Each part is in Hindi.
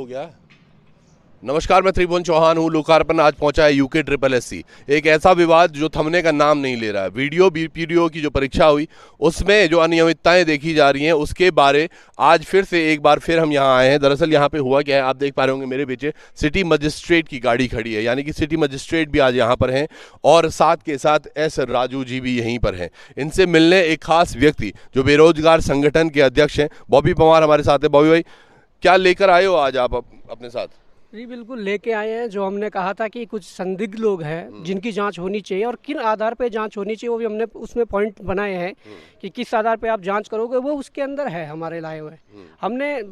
हो गया। नमस्कार, मैं त्रिभुवन चौहान हूँ। लोकार्पण आज पहुंचा है यूके ट्रिपल एससी, एक ऐसा विवाद जो थमने का नाम नहीं ले रहा है। वीडियो बीपीडीओ की जो परीक्षा हुई उसमें जो अनियमितताएं देखी जा रही हैं उसके बारे आज फिर से एक बार फिर हम यहाँ आए हैं। दरअसल यहाँ पे हुआ क्या है, आप देख पा रहे होंगे मेरे पीछे सिटी मजिस्ट्रेट की गाड़ी खड़ी है, यानी कि सिटी मजिस्ट्रेट भी आज यहाँ पर हैं और साथ के साथ एस राजू जी भी यहीं पर हैं। इनसे मिलने एक खास व्यक्ति जो बेरोजगार संगठन के अध्यक्ष हैं बॉबी पवार हमारे साथ है। बॉबी भाई, क्या लेकर आए हो आज आप अपने साथ? जी बिल्कुल लेके आए हैं। जो हमने कहा था कि कुछ संदिग्ध लोग हैं जिनकी जांच होनी चाहिए और किन आधार पे जांच होनी चाहिए, वो भी हमने उसमें पॉइंट बनाए हैं कि किस आधार पे आप जांच करोगे, वो उसके अंदर है हमारे लाए हुए। हमने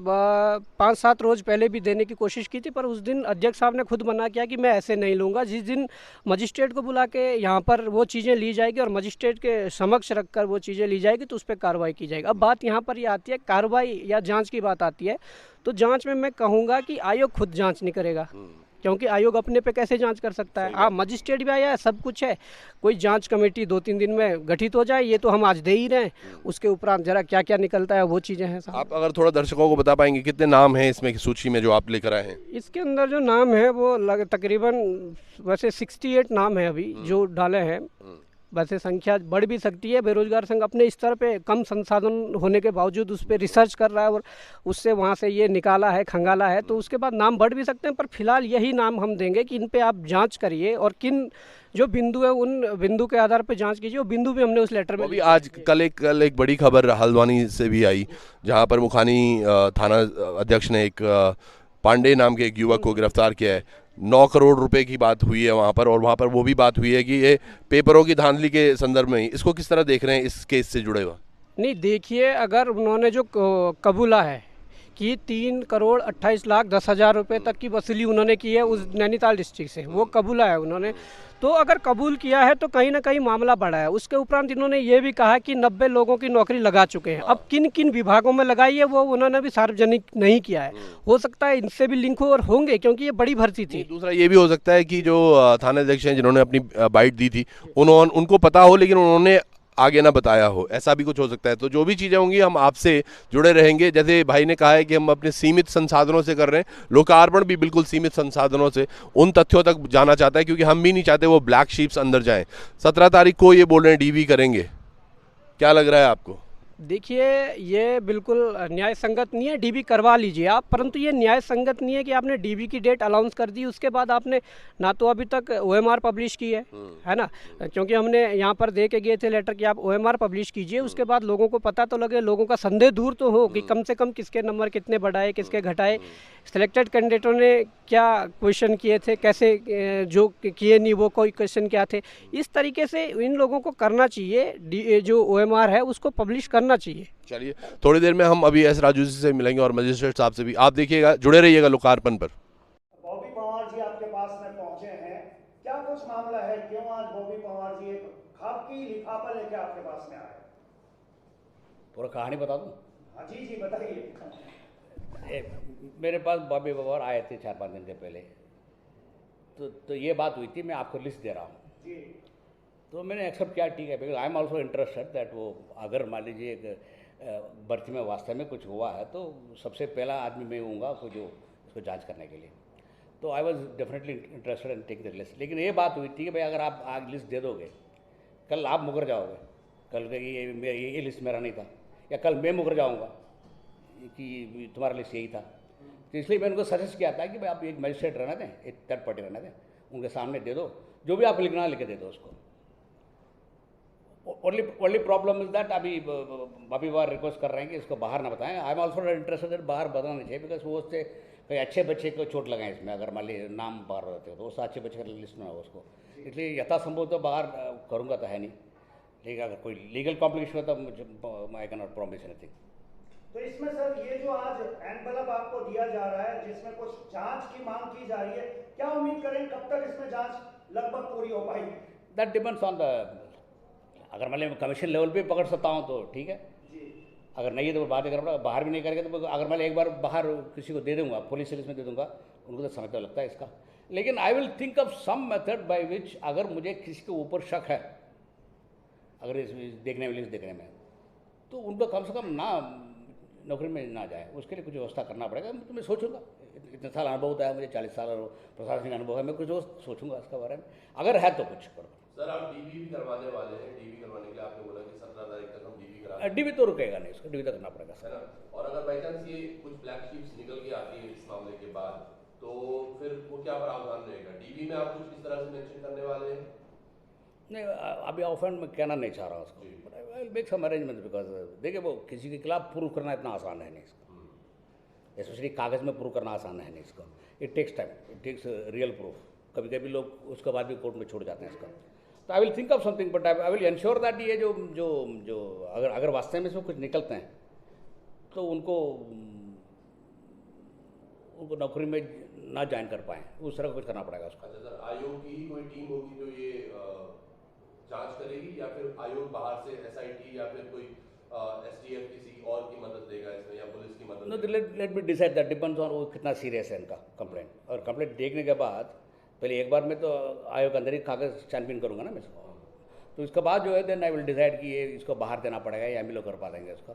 5-7 रोज पहले भी देने की कोशिश की थी, पर उस दिन अध्यक्ष साहब ने खुद मना किया कि मैं ऐसे नहीं लूँगा। जिस दिन मजिस्ट्रेट को बुला के यहाँ पर वो चीज़ें ली जाएगी और मजिस्ट्रेट के समक्ष रखकर वो चीज़ें ली जाएगी तो उस पर कार्रवाई की जाएगी। अब बात यहाँ पर ये आती है, कार्रवाई या जाँच की बात आती है, तो जांच में मैं कहूँगा कि आयोग खुद जांच नहीं करेगा, क्योंकि आयोग अपने पे कैसे जांच कर सकता है। हाँ, मजिस्ट्रेट भी आया है, सब कुछ है, कोई जांच कमेटी 2-3 दिन में गठित हो जाए, ये तो हम आज दे ही रहे हैं। उसके उपरांत जरा क्या क्या निकलता है वो चीज़ें हैं साहब। आप अगर थोड़ा दर्शकों को बता पाएंगे कितने नाम हैं इसमें की सूची में जो आप लेकर आए हैं? इसके अंदर जो नाम है वो तकरीबन वैसे 68 नाम है अभी जो डाले हैं। वैसे संख्या बढ़ भी सकती है। बेरोजगार संघ अपने स्तर पे कम संसाधन होने के बावजूद उस पर रिसर्च कर रहा है और उससे वहाँ से ये निकाला है, खंगाला है, तो उसके बाद नाम बढ़ भी सकते हैं, पर फिलहाल यही नाम हम देंगे कि इन पे आप जांच करिए और किन जो बिंदु है उन बिंदु के आधार पर जांच कीजिए। वो बिंदु भी हमने उस लेटर में अभी आज कल एक बड़ी खबर हल्द्वानी से भी आई, जहां पर मुखानी थाना अध्यक्ष ने एक पांडे नाम के एक युवक को गिरफ्तार किया है। 9 करोड़ रुपए की बात हुई है वहां पर, और वहां पर वो भी बात हुई है कि ये पेपरों की धांधली के संदर्भ में ही। इसको किस तरह देख रहे हैं इस केस से जुड़े हुआ? नहीं, देखिए, अगर उन्होंने जो कबूला है कि 3,28,10,000 रुपये तक की वसूली उन्होंने की है उस नैनीताल डिस्ट्रिक्ट से, वो कबूला है उन्होंने, तो अगर कबूल किया है तो कहीं ना कहीं मामला बढ़ा है। उसके उपरांत इन्होंने ये भी कहा कि 90 लोगों की नौकरी लगा चुके हैं। अब किन किन विभागों में लगाई है वो उन्होंने भी सार्वजनिक नहीं किया है। हो सकता है इनसे भी लिंक हो और होंगे, क्योंकि ये बड़ी भर्ती थी। दूसरा ये भी हो सकता है कि जो थाना अध्यक्ष हैं जिन्होंने अपनी बाइट दी थी उनको पता हो लेकिन उन्होंने आगे ना बताया हो, ऐसा भी कुछ हो सकता है। तो जो भी चीज़ें होंगी हम आपसे जुड़े रहेंगे। जैसे भाई ने कहा है कि हम अपने सीमित संसाधनों से कर रहे हैं, लोकार्पण भी बिल्कुल सीमित संसाधनों से उन तथ्यों तक जाना चाहता है, क्योंकि हम भी नहीं चाहते वो ब्लैक शीप्स अंदर जाएं। 17 तारीख को ये बोल रहे हैं डीवी करेंगे, क्या लग रहा है आपको? देखिए, ये बिल्कुल न्याय संगत नहीं है। डीबी करवा लीजिए आप, परंतु ये न्याय संगत नहीं है कि आपने डीबी की डेट अनाउंस कर दी, उसके बाद आपने ना तो अभी तक ओएमआर पब्लिश की है ना, क्योंकि हमने यहाँ पर दे के गए थे लेटर कि आप ओएमआर पब्लिश कीजिए। उसके बाद लोगों को पता तो लगे, लोगों का संदेह दूर तो हो कि कम से कम किसके नंबर कितने बढ़ाए, किसके घटाए, सिलेक्टेड कैंडिडेटों ने क्या क्वेश्चन किए थे, कैसे जो किए नहीं वो कोई क्वेश्चन क्या थे। इस तरीके से इन लोगों को करना चाहिए, जो ओएमआर है उसको पब्लिश करना चाहिए। चलिए, थोड़ी देर में हम अभी एस राजू जी से मिलेंगे और मजिस्ट्रेट साहब से भी। आप देखिएगा, जुड़े रहिएगा लोकार्पण पर। बॉबी पवार जी आपके पास में पहुंचे हैं, क्या कुछ मामला है, क्यों आज बॉबी पवार जी एक खाकी लिफाफा लेके आपके पास में आए? पूरा कहानी बता दूं? हाँ जी जी बताइए। मेरे पास बॉबी पवार आए थे 4-5 दिन के पहले, तो ये बात हुई थी, मैं आपको लिस्ट दे रहा हूँ जी। तो मैंने एक्सेप्ट किया, ठीक है, because I am also interested that वो अगर मान लीजिए एक भर्ती में वास्तव में कुछ हुआ है तो सबसे पहला आदमी मैं हूँगा को जो इसको जांच करने के लिए। तो I was definitely interested in take the list. लेकिन ये बात हुई थी कि भाई अगर आप आज लिस्ट दे दोगे, कल आप मुकर जाओगे, कल ये लिस्ट मेरा नहीं था, या कल मैं मुकर जाऊँगा कि तुम्हारा लिस्ट यही था। तो इसलिए मैंने उनको सजेस्ट किया था कि भाई आप एक मजिस्ट्रेट रहना दें, एक थर्ड पार्टी रहना दें, उनके सामने दे दो, जो भी आप लिखना लिख दे दो उसको। ओनली प्रॉब्लम इज दैट अभी बॉबी पवार रिक्वेस्ट कर रहे हैं कि इसको बाहर ना बताएं। I am also interested that बाहर बताना नहीं चाहिए, बिकॉज वो उससे कई अच्छे बच्चे को चोट लगाएं इसमें, अगर मान लीजिए नाम बाहर रहते हो तो उससे अच्छे बच्चे का लिस्ट ना हो उसको। इसलिए यथासंभव तो बाहर करूँगा तो है नहीं, लेकिन अगर कोई लीगल कॉम्प्लिकेशन हो तो मुझे I can not promise anything. तो इसमें सर ये जो आज एनवलप आपको दिया जा रहा है जिसमें कुछ जांच की मांग की जा रही है, क्या उम्मीद करें कब तक इसमें जांच लगभग पूरी हो पाएगी? दैट डिपेंड्स ऑन द, अगर मान लीजिए कमीशन लेवल पे पकड़ सकता हूँ तो ठीक है, अगर नहीं है तो बात करना, बाहर भी नहीं करेंगे तो अगर मैं एक बार बाहर किसी को दे दूंगा, पुलिस में दे दूंगा, उनको तो समय तो लगता है इसका। लेकिन I will think of some method by which अगर मुझे किसी के ऊपर शक है, अगर इस देखने में लिस्ट देखने में, तो उनको कम से कम ना नौकरी में ना जाए, उसके लिए कुछ व्यवस्था करना पड़ेगा। तो मैं सोचूंगा। इतने साल अनुभव होता है मुझे, 40 साल प्रशासनिक अनुभव है, मैं कुछ और सोचूंगा इसके बारे में, अगर है तो कुछ करो। सर आप डीबी भी करवाने वाले हैं, डीबी करवाने के लिए आपने बोला कि 17 तारीख तक हम डीबी करा डीबी तो रुकेगा नहीं, इसको डीबी तो करना पड़ेगा है सर। ना। और अगर बाई चांस ये कुछ ब्लैक शीप्स निकल के आती है इस मामले के बाद, तो फिर वो क्या प्रावधान रहेगा? डीबी में आप कुछ इस तरह से मेंशन करने वाले हैं? नहीं, अभी ऑफेंड में कहना नहीं चाह रहा उसको, but I will make some arrangement, because देखिए वो किसी के खिलाफ प्रूव करना इतना आसान है नहीं इसका, स्पेशली कागज़ में प्रूव करना आसान है नहीं इसका। It takes time, it takes real proof. कभी कभी लोग उसके बाद भी कोर्ट में छोड़ जाते हैं इसका। तो आई will think of something, but I will ensure that ये जो जो जो अगर वास्तव में इसमें कुछ निकलते हैं तो उनको नौकरी में ना ज्वाइन कर पाएँ, उस तरह का कुछ करना पड़ेगा उसका। अच्छा सर, आयोग की ही कोई टीम होगी जो ये जांच करेगी, या फिर आयोग बाहर से एसआईटी या फिर कोई एसटीएफ किसी और की मदद देगा इसमें, या पुलिस की मदद? No, let me decide, that depends on वो कितना सीरियस है इनका कंप्लेंट। और कंप्लेंट देखने के बाद पहले एक बार मैं तो आयोग अंदर ही कागज़ छानबीन करूँगा ना मैं इसको, तो इसके बाद जो है देन आई विल डिसाइड कि ये इसको बाहर देना पड़ेगा या हम लोग कर पा देंगे इसका।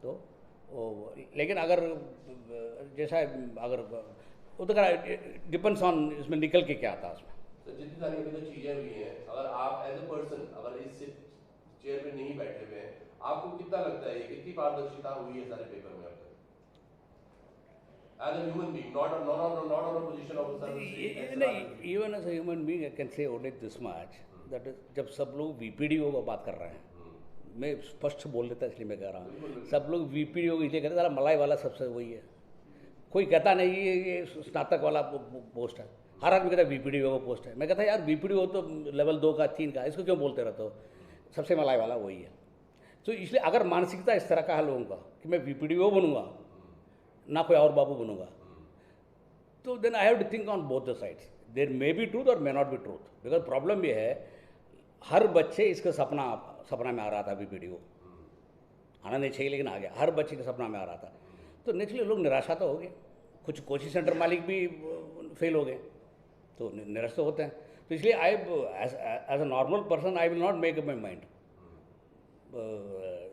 तो वो, लेकिन अगर जैसा अगर वो तो डिपेंड्स ऑन इसमें निकल के क्या आता है उसमें। तो जितनी सारी अभी तो चीज़ें हुई हैं, अगर आप एज ए पर्सन अगर इस चेयर पे नहीं बैठे हुए हैं, आपको कितना लगता है ये कितनी पारदर्शिता हुई है सारे पेपर में अब तक? As a human being, not on a position of नहीं, even as a human being I can say only this much, that जब सब लोग वीपीडीओ को बात कर रहे हैं, मैं स्पष्ट बोल देता इसलिए मैं कह रहा हूँ, सब लोग वीपीडीओ को इसलिए कहते हैं सारा मलाई वाला सबसे वही है। कोई कहता नहीं ये स्नातक वाला पोस्ट है, हर आदमी कहता है वीपीडीओ का पोस्ट है। मैं कहता यार वीपीडीओ तो लेवल 2 का 3 का, इसको क्यों बोलते रहते हो? सबसे मलाई वाला वही है। तो इसलिए अगर मानसिकता इस तरह का है लोगों का कि मैं वीपीडीओ बनूंगा ना कोई और बाबू बनूंगा, तो then I have to think on both the sides, there may be truth और may not be truth. Because problem ये है हर बच्चे इसका सपना में आ रहा था वीपीडीओ, आना नहीं चाहिए लेकिन आ गया, हर बच्चे के सपना में आ रहा था। तो नेचुरली लोग निराशा तो हो गए, कुछ कोचिंग सेंटर मालिक भी फेल हो गए, तो निराश तो होते हैं। तो इसलिए I as a normal person I will not make up my mind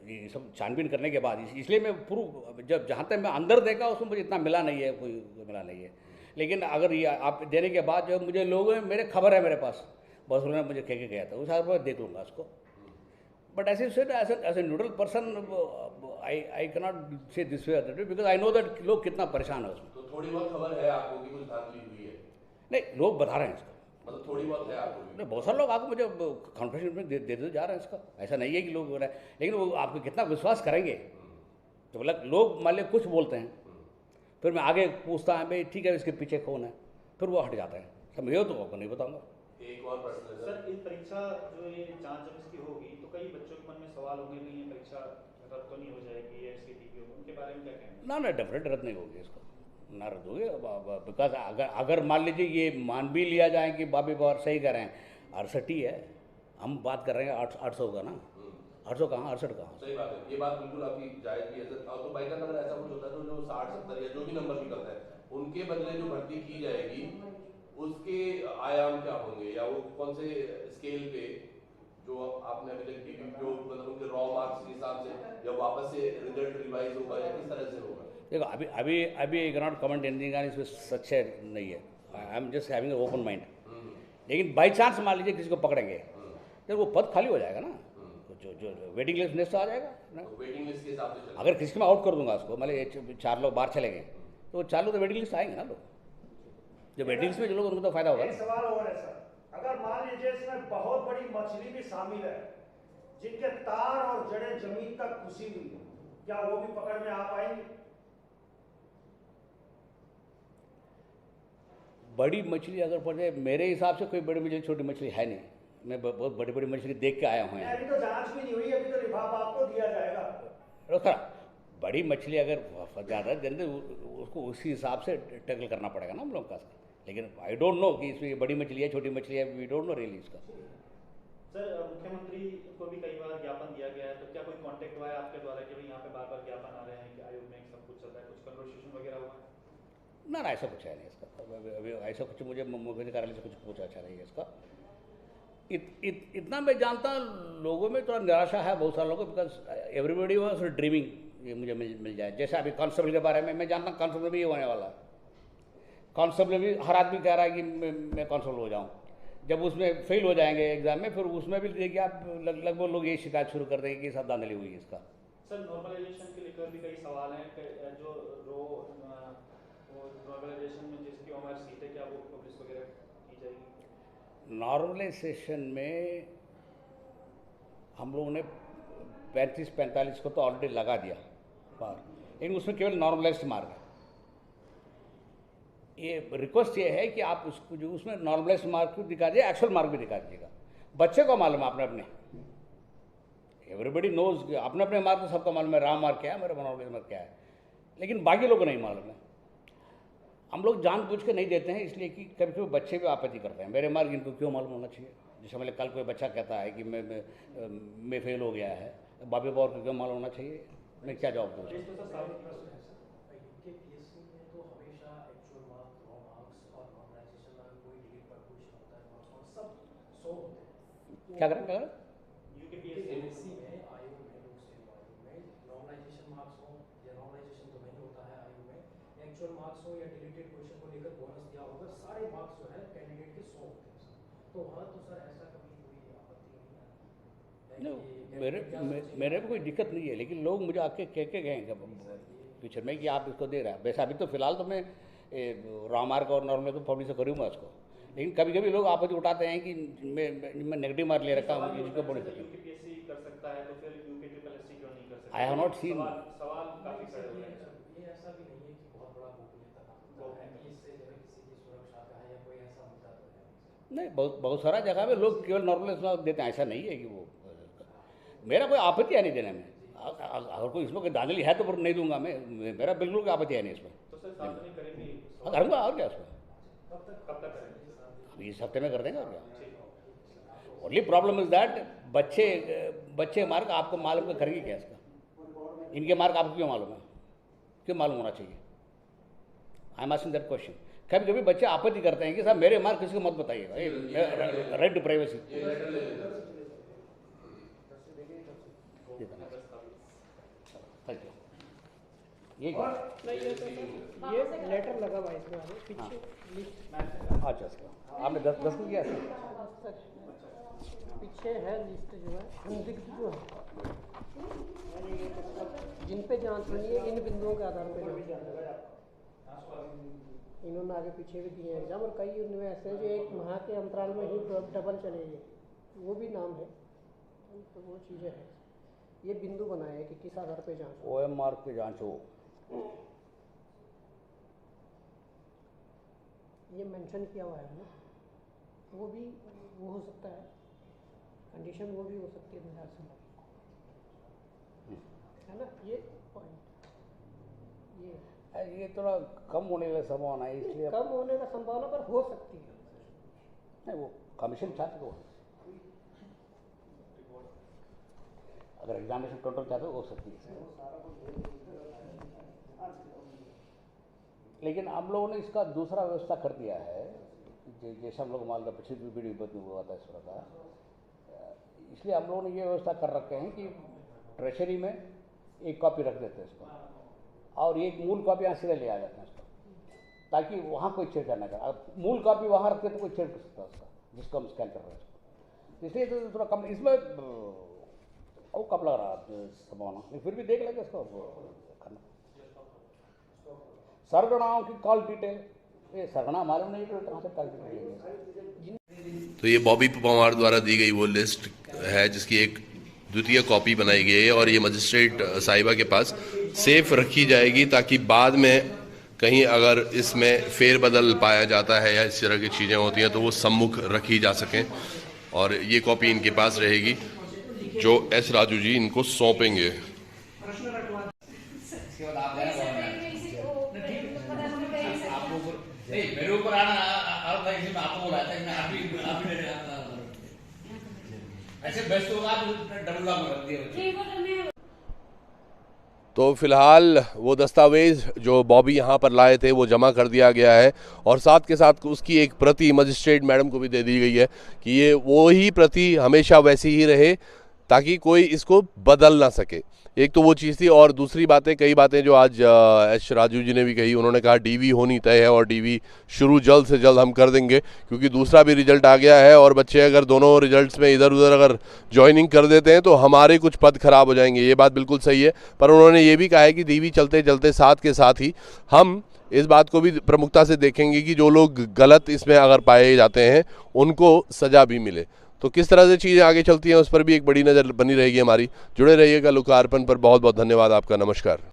ये सब छानबीन करने के बाद। इसलिए मैं प्रूव जब जहाँ तक मैं अंदर देखा उसमें मुझे इतना मिला नहीं है, कोई मिला नहीं है। लेकिन अगर ये आप देने के बाद जो मुझे लोग मेरे खबर है मेरे पास, बस उन्होंने मुझे कह के गया था, उस हिसाब से देख लूँगा उसको। But as a neutral person I cannot say this way that way, because I know that लोग कितना परेशान है उसमें। तो थोड़ी बहुत खबर है आपको कि कुछ धांधली हुई है? नहीं, लोग बता रहे हैं इसका, मतलब थोड़ी बहुत है आपको भी? नहीं, बहुत सारे लोग आपको मुझे कॉन्फिडेंस में देते जा रहे हैं इसका। ऐसा नहीं है कि लोग हो रहे हैं, लेकिन वो आपको कितना विश्वास करेंगे। तो मतलब लोग मान लिया कुछ बोलते हैं, फिर मैं आगे पूछता है भाई ठीक है इसके पीछे कौन है, फिर वो हट जाते हैं। समझे हो तो आपको नहीं बताऊँगा। एक और प्रश्न है सर, इस परीक्षा जो ये जांच जब इसकी होगी तो कई बच्चों के मन में सवाल होंगे कि ये परीक्षा रद्द तो नहीं हो जाएगी या इसकी टीपी होगी, उनके बारे में क्या कहेंगे? ना डेफिनेट रद्द नहीं होगी इसको, ना रद्द होगी। बिकॉज अगर मान लीजिए ये मान भी लिया जाए कि बाबी बार सही कर रहे हैं, 68 है, हम बात कर रहे हैं 800 का ना, 800 कहाँ 68 कहाँ। सही बात है, ये बात बिल्कुल आपकी जायज भी है सर। और तो बाई चांस अगर ऐसा कुछ होता है तो जो 60-70 या जो भी नंबर निकलता है उनके बदले जो भर्ती की जाएगी उसके आयाम क्या होंगे, या वो कौन से स्केल पे जो आपने अभी तक डीबी जो मतलब उनके रॉ मार्क्स के हिसाब से, या वापस से रिजल्ट रिवाइज होगा, या किस तरह से होगा? देखो अभी I can not comment anything on, इसमें सच है नहीं है, I am just having open mind. लेकिन बाई चांस मान लीजिए किसी को पकड़ेंगे तो वो पद खाली हो जाएगा ना, जो वेटिंग लिस्ट नेक्स्ट आ जाएगा ना। तो वेटिंग लिस्ट के हिसाब से अगर किसी में आउट कर दूंगा उसको, मान लीजिए 4 लोग बाहर चले गए तो 4 लोग तो वेटिंग लिस्ट आएंगे ना। लोग जो वेटिंग लिस्ट में जो लोग उनको तो फायदा होगा एक ना। सवाल और है सर, अगर मान लीजिए इसमें बहुत बड़ी मछली भी शामिल है जिनके तार और जड़ें जमीन तक घुसी हुई है, क्या वो भी पकड़ में आ पाएंगे? बड़ी मछली अगर पड़ जाए, मेरे हिसाब से कोई बड़ी मछली छोटी मछली है नहीं। मैं बहुत बड़ी बड़ी मछली देख के आया हूँ यहाँ। अभी तो जांच भी नहीं हुई, अभी तो लिफाफा आपको दिया जाएगा। रोका, बड़ी मछली अगर ज़्यादा है उसको उसी हिसाब से टैकल करना पड़ेगा ना हम लोग का। लेकिन आई डोंट नो कि इसमें बड़ी मछली है छोटी मछली है, वी डोंट नो रियली इसका। सर, मुख्यमंत्री को भी कई बार ज्ञापन दिया गया है, तो क्या कोई कांटेक्ट हुआ है आपके द्वारा कि भाई यहाँ पे बार बार ज्ञापन आ रहे हैं कि आयोग में सब कुछ चल रहा है, कुछ कन्वर्सेशन वगैरह हुआ है? ना ऐसा कुछ है नहीं इसका। अभी ऐसा कुछ मुझे मुख्यमंत्री कार्यालय से कुछ पूछा अच्छा नहीं है इसका। इतना मैं जानता हूँ लोगों में थोड़ा निराशा है बहुत सारे लोगों को, बिकॉज एवरीबडी वाज ड्रीमिंग ये मुझे मिल जाए। जैसे अभी कांस्टेबल के बारे में मैं जानता हूँ कांस्टेबल भी ये होने वाला है, कांस्टेबल भी, हर आदमी कह रहा है कि मैं कांस्टेबल हो जाऊँ। जब उसमें फेल हो जाएंगे एग्जाम में, फिर उसमें भी देखिए आप लगभग लोग ये शिकायत शुरू कर देंगे कि सब धांधली हुई है इसका। सर नॉर्मलाइजेशन के लेकर भी कई सवाल हैं जो नॉर्मलाइजेशन में जिसकी उम्र सीट है, क्या वो पब्लिश वगैरह की जाएगी? नॉर्मलाइजेशन में हम लोगों ने 35-45 को तो ऑलरेडी लगा दिया बार, लेकिन उसमें केवल नॉर्मलाइज्ड मार्क है। ये रिक्वेस्ट ये है कि आप उसको जो उसमें नॉर्मलाइज्ड मार्क भी दिखा दीजिए, एक्चुअल मार्क भी दिखा दीजिएगा। बच्चे को मालूम है अपने अपने, एवरीबडी नोज, अपने अपने मार्क तो सबको मालूम है, राम मार्क क्या है, मेरा नॉर्मलाइज्ड मार्क क्या है, लेकिन बाकी लोगों को नहीं मालूम है। हम लोग जानबूझ के नहीं देते हैं, इसलिए कि कभी कभी बच्चे भी आपत्ति करते हैं, मेरे मार्क इनको क्यों मालूम होना चाहिए। जैसे मतलब कल कोई बच्चा कहता है कि मैं फेल हो गया है, बाबी बाबा को क्यों मालूम होना चाहिए, मैं क्या जवाब दूँ? क्या करें यूकेपीएससी में आयोग में लोक सेवा आयोग में नॉर्मलाइजेशन मार्क्स हो या नॉर्मलाइजेशन तो नहीं होता है आयोग में, एक्चुअल मार्क्स हो या डिलीटेड क्वेश्चन को लेकर बोनस दिया होगा, सारे मार्क्स जो है कैंडिडेट के 100 होते हैं सर। तो वहाँ तो सर ऐसा कभी कोई आपत्ति नहीं है? मेरे को कोई दिक्कत नहीं है, लेकिन लोग मुझे आके कह के गए फ्यूचर में कि आप इसको दे रहे हैं। वैसे अभी तो फिलहाल तो मैं राम मार्क और नॉर्मल तो पब्लिश करूँगा उसको, लेकिन कभी कभी लोग आपत्ति उठाते हैं कि मैं नेगेटिव मार्क ले रखा हूँ, इसको बोल सकते हैं। यूपीएससी कर सकता है तो फिर यूकेपीएससी क्यों नहीं कर सकता? I have not seen. सवाल काफी सारे हो रहे हैं। ये ऐसा भी नहीं है कि बहुत बड़ा गोपनीयता का मुद्दा है कि इससे जो है किसी की सुरक्षा का है या कोई ऐसा मुद्दा तो है नहीं, बहुत सारा जगह में लोग केवल नॉर्मल देते हैं, ऐसा नहीं है कि वो, मेरा कोई आपत्ति है नहीं देने में। अगर कोई इसमें कोई धांधली है तो नहीं दूंगा मैं, मेरा बिल्कुल कोई आपत्ति है नहीं इसमें। तो सर सार्वजनिक करेंगे? करूँगा, और क्या उसमें, कब तक करेंगे? अभी इस हफ्ते में कर देंगे, और क्या। ओनली प्रॉब्लम इज दैट बच्चे मार्क आपको मालूम है करेंगे क्या इसका, इनके मार्क आपको क्यों मालूम है, क्यों मालूम होना चाहिए? I am asking that question. कभी कभी बच्चे आपत्ति करते हैं कि साहब मेरे मार्क किसी को मत बताइएगा, राइट टू प्राइवेसी। ये लेटर लगा हुआ है इसमें आगे पीछे लिस्ट। अच्छा, आपने 10 को किया है? पीछे है लिस्ट जो है संदिग्ध जो है जिन पे जांच होनी है, इन बिंदुओं के आधार पर इन्होंने आगे पीछे भी दिए एग्जाम, और कई उनमें ऐसे हैं जो एक माह के अंतराल में ही डबल चलेंगे, वो भी नाम है। तो वो चीज़ें हैं, ये बिंदु बनाए हैं कि किस आधार पे जांच हो। OMR की जांच हो, ये मेंशन किया हुआ है ना, वो भी वो हो सकता है कंडीशन, वो भी हो सकती है मेरे से, है ना। ये पॉइंट ये थोड़ा कम होने का संभावना है, इसलिए कम होने का संभावना पर हो सकती है। नहीं, वो कमीशन चाहते हो, अगर एग्जामिनेशन कंट्रोल चाहते हो सकती है, लेकिन हम लोगों ने इसका दूसरा व्यवस्था कर दिया है। जैसे हम लोग मालदा पिछली वीडियो में हुआ था इस तरह का, इसलिए हम लोगों ने ये व्यवस्था कर रखे हैं कि ट्रेजरी में एक कॉपी रख देते हैं इसको, और एक मूल कॉपी यहाँ सीधे ले आ जाते हैं इसको, ताकि वहाँ कोई छेड़छाड़ ना करे। अब मूल कॉपी वहाँ रखते तो कोई छेड़ कर सकता है उसका, जिसको हम स्कैन कर रहे हैं उसको, इसलिए तो थोड़ा कम इसमें और कब लग रहा है संभावना, फिर भी देख लेंगे इसको करना। सरगनाओं की कॉल डिटेल, ये सरगना मालूम नहीं तो कहाँ से कॉल डिटेल। तो ये बॉबी पवार द्वारा दी गई वो लिस्ट है जिसकी एक द्वितीय कॉपी बनाई गई है, और ये मजिस्ट्रेट साहिबा के पास सेफ रखी जाएगी, ताकि बाद में कहीं अगर इसमें फेरबदल पाया जाता है या इस तरह की चीज़ें होती हैं तो वो सम्मुख रखी जा सकें। और ये कॉपी इनके पास रहेगी जो एस राजू जी इनको सौंपेंगे। मेरे ऊपर आना आपको बोला था कि मैं अभी ऐसे बेस्ट होगा, डबल रख दिया। तो फिलहाल वो दस्तावेज जो बॉबी यहाँ पर लाए थे वो जमा कर दिया गया है, और साथ के साथ उसकी एक प्रति मजिस्ट्रेट मैडम को भी दे दी गई है कि ये वो ही प्रति हमेशा वैसी ही रहे, ताकि कोई इसको बदल ना सके। एक तो वो चीज़ थी, और दूसरी बातें, कई बातें जो आज एच राजू जी ने भी कही। उन्होंने कहा डीवी होनी तय है और डीवी शुरू जल्द से जल्द हम कर देंगे, क्योंकि दूसरा भी रिजल्ट आ गया है और बच्चे अगर दोनों रिजल्ट्स में इधर उधर अगर ज्वाइनिंग कर देते हैं तो हमारे कुछ पद खराब हो जाएंगे। ये बात बिल्कुल सही है, पर उन्होंने ये भी कहा है कि डीवी चलते चलते साथ के साथ ही हम इस बात को भी प्रमुखता से देखेंगे कि जो लोग गलत इसमें अगर पाए जाते हैं उनको सज़ा भी मिले। तो किस तरह से चीज़ें आगे चलती हैं उस पर भी एक बड़ी नज़र बनी रहेगी हमारी। जुड़े रहिएगा लोकार्पण पर। बहुत बहुत धन्यवाद आपका। नमस्कार।